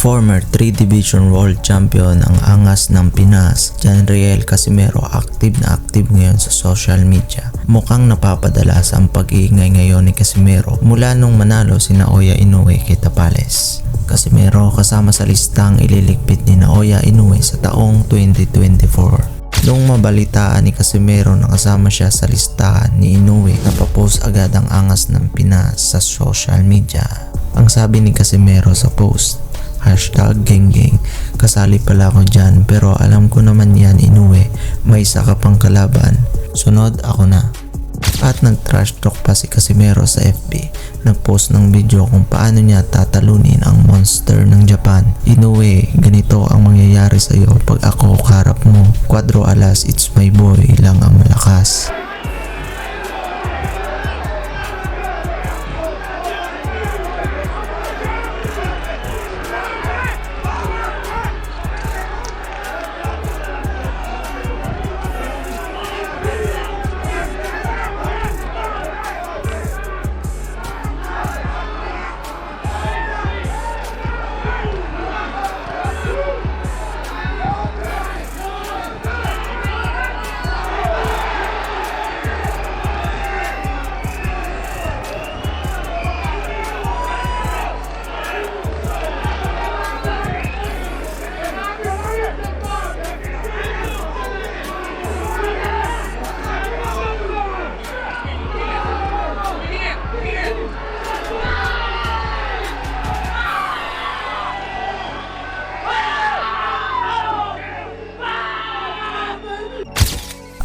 Former 3 Division World Champion ang angas ng Pinas, Janriel Casimero, active na active ngayon sa social media. Mukhang napapadala ang pag-iingay ngayon ni Casimero mula nung manalo si Naoya Inoue kay Tapales. Casimero kasama sa listang ililigpit ni Naoya Inoue sa taong 2024. Nung mabalitaan ni Casimero na kasama siya sa listahan ni Inoue, napapost agad ang angas ng Pinas sa social media. Ang sabi ni Casimero sa post, #genggeng, kasali pala ako dyan pero alam ko naman yan Inoue, may isa ka pang kalaban, sunod ako na. At nag-trash talk pa si Casimero sa FB. Nag-post ng video kung paano niya tatalunin ang monster ng Japan. Inoue, ganito ang mangyayari sa'yo pag ako karap mo. Cuadro alas, it's my boy lang ang malakas.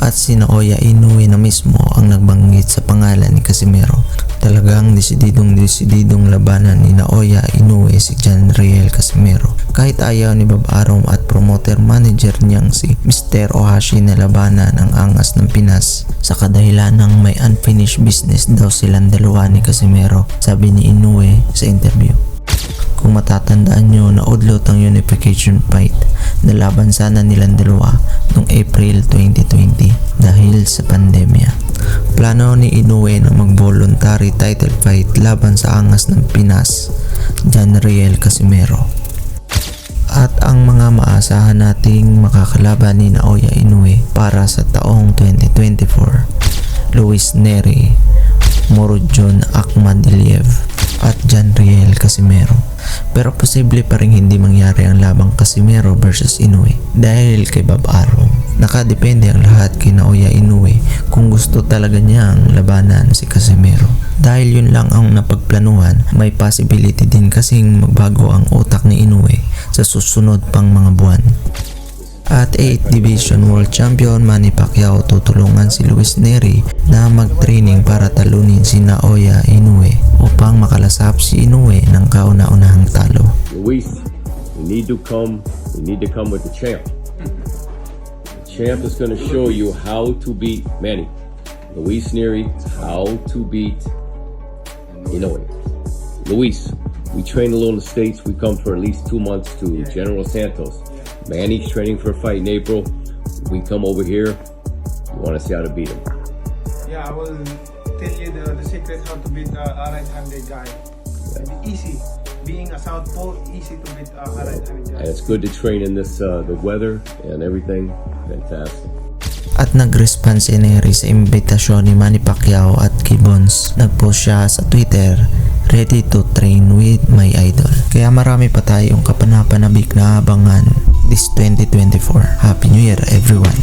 At si Naoya Inoue na mismo ang nagbanggit sa pangalan ni Casimero. Talagang desididong labanan ni Naoya Inoue si Janriel Casimero. Kahit ayaw ni Bob Arum at promoter manager niyang si Mr. Ohashi na labanan ang angas ng Pinas sa kadahilan ng may unfinished business daw silang dalawa ni Casimero, sabi ni Inoue sa interview. Kung matatandaan nyo, naudlot ang unification fight na laban sana nilang dalawa noong April 2020 dahil sa pandemya. Plano ni Inoue na mag-voluntary title fight laban sa angas ng Pinas, Janriel Casimero. At ang mga maasahan nating makakalaban ni Naoya Inoue para sa taong 2024, Luis Nery, Murodjon Akhmadaliev at Janriel Casimero. Pero posible pa rin hindi mangyari ang labang Casimero versus Inoue dahil kay Bob Arum. Nakadepende ang lahat kay Naoya Inoue kung gusto talaga niyang labanan si Casimero. Dahil yun lang ang napagplanuhan, may possibility din kasing magbago ang utak ni Inoue sa susunod pang mga buwan. At 8th Division World Champion Manny Pacquiao tutulungan si Luis Nery na mag-training para talunin si Naoya Inoue upang makalasap si Inoue ng kauna-unahang talo. Luis, we need to come with the champ. The champ is going to show you how to beat Manny. Luis Nery, how to beat Inoue. Luis, we train a little in the States. We come for at least 2 months to General Santos. Manny's training for a fight in April. We come over here. You want to see how to beat him. Yeah, I will tell you the secret how to beat a right-handed guy. It's easy. Being a southpaw, easy to beat a right-handed guy. And it's good to train in this the weather and everything. Fantastic. At nag-respond si Nery sa imbitasyon ni Manny Pacquiao at Gibbons. Nag-post siya sa Twitter, "Ready to train with my idol." Kaya marami pa tayong kapanapanabik na abangan this 2024. Happy New Year everyone!